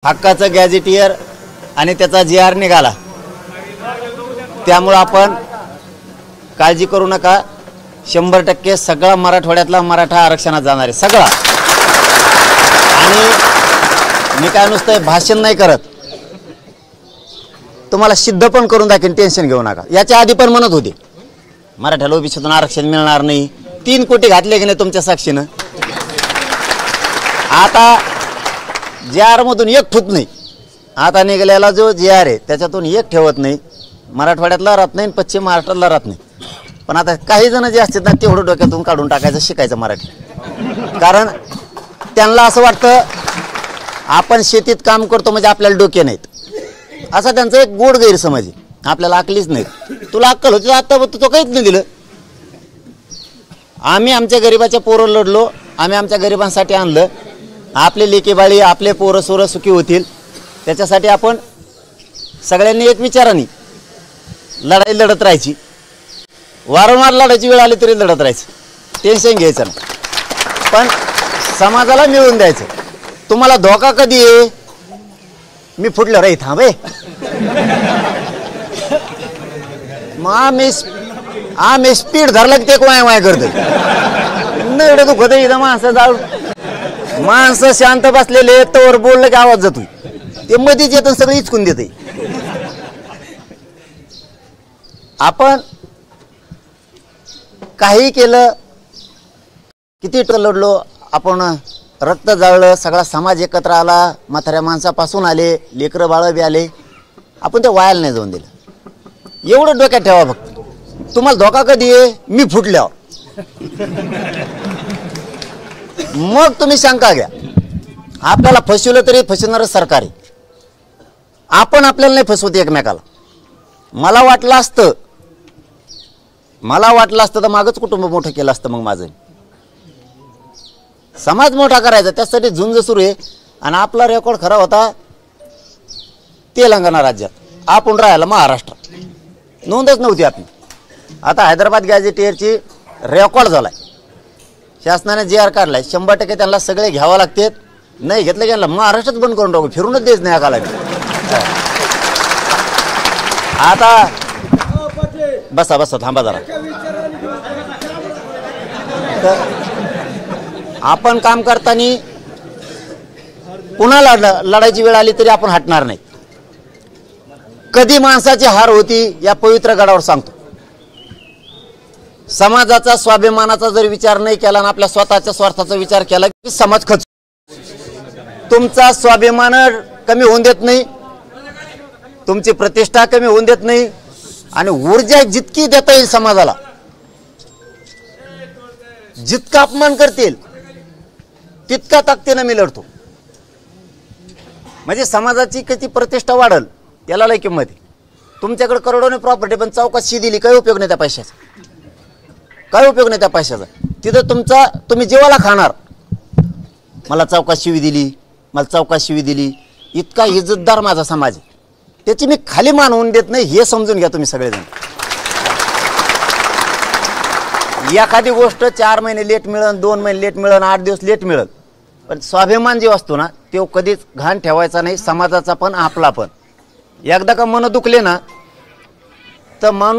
हक्काचं गॅझेटियर आणि त्याचा जी.आर. निघाला, त्यामुळे आपण काळजी करू नका। 100% सगळा मराठवाड्यातला मराठा आरक्षणात जाणार आहे सगळा। आणि मी काय नुसतं भाषण नाही करत, तुम्हाला सिद्ध पण करून दाखवेन, टेन्शन घेऊ नका। याच्या आधी पण म्हणत होते मराठ्याला ओबीसीतून आरक्षण मिळणार नाही, 3 कोटी घातले की नाही तुमच्या साक्षीनं। आता जी.आर. मधून एक ठूत नाही, आता निघालेला जो जी.आर. आहे त्याच्यातून एक ठेवत नाही, मराठवाड्यातला राहत नाही, पश्चिम महाराष्ट्रातला राहत नाही। पण आता काही जण जे असतात ना, तेवढं डोक्यातून काढून टाकायचं, शिकायचं मराठी। कारण त्यांना असं वाटतं आपण शेतीत काम करतो म्हणजे आपल्याला डोके नाहीत, असा त्यांचा एक गोड गैरसमज आहे। आपल्याला अकलीच नाही, तुला अक्कल होती आता तो काहीच नाही दिलं। आम्ही आमच्या गरिबाच्या पोरं लढलो, आम्ही आमच्या गरिबांसाठी आणलं, आपले लेकी बाळी आपले पोरं सोरं सुखी होतील त्याच्यासाठी आपण सगळ्यांनी एक विचाराने लढाई लढत राहायची। वारंवार लढायची वेळ आली तरी लढत राहायचं, टेन्शन घ्यायचं नाही, पण समाजाला मिळवून द्यायचं। तुम्हाला धोका कधी आहे? मी फुटलं रे थांबे, आम्ही स्पीड धरलं की ते वाय वाय करतो न, एवढं दुखत इथं माणसं जाऊ, माणसं शांत बसलेले तोवर बोललं की आवाज जातोय, ते मध्येच येतं सगळं इचकून देते। आपण काही केलं, किती लढलो आपण, रक्त जाळलं, सगळा समाज एकत्र आला, म्हाताऱ्या माणसापासून आले, लेकरं बाळ बी आले, आपण ते वायाला नाही जाऊन दिलं। एवढं डोक्यात ठेवा फक्त। तुम्हाला धोका कधी आहे? मी फुटल्यावर, मग तुम्ही शंका घ्या। आपल्याला फसवलं तरी फसवणारं सरकार आहे, आपण आपल्याला नाही फसवत एकमेकाला। मला वाटलं असतं तर मागच कुटुंब मोठं केलं असतं, मग माझं समाज मोठा करायचा, त्यासाठी झुंज सुरू आहे। आणि आपला रेकॉर्ड खरा होता तेलंगणा राज्यात, आपण राहायला महाराष्ट्रात, नोंदच नव्हती आपली। आता हैदराबाद गॅझेटियरची रेकॉर्ड झालाय, शासनाने जी.आर. काढलाय, 100% त्यांना सगळे घ्यावं लागते, नाही घेतलं की महाराष्ट्रात बंद करून टाकू, फिरूनच द्यायच नाही आकाला। आता बसा बसा, थांबा जरा। आपण काम करताना पुन्हा लढायची वेळ आली तरी आपण हटणार नाही। कधी माणसाची हार होती या पवित्र गडावर सांगतो। समाजाचा स्वाभिमानाचा जर विचार नाही केला आणि आपल्या स्वतःच्या स्वार्थाचा विचार केला की समाज खच, तुमचा स्वाभिमान कमी होऊन देत नाही, तुमची प्रतिष्ठा कमी होऊन देत नाही, आणि ऊर्जा जितकी देता येईल समाजाला, जितका अपमान करतील तितका ताकदीने मी लढतो। म्हणजे समाजाची किती प्रतिष्ठा वाढल त्याला लय किंमत आहे। तुमच्याकडे करोडोने प्रॉपर्टी पण चौकशी दिली, काही उपयोग नाही त्या पैशाचा, काही उपयोग नाही त्या पैशाचा। तिथं तुम्ही जीवाला खाणार, मला चौकशी शिवी दिली, मला चौकशी शिवी दिली, इतका इज्जतदार माझा समाज आहे, त्याची मी खाली मान होऊन देत नाही, हे समजून घ्या तुम्ही सगळेजण। एखादी गोष्ट 4 महिने लेट मिळेल, 2 महिने लेट मिळेल, 8 दिवस लेट मिळेल, पण स्वाभिमान जे असतो ना तो कधीच घाण ठेवायचा नाही, समाजाचा पण आपला पण। एकदा का मन दुखले ना तर माणूस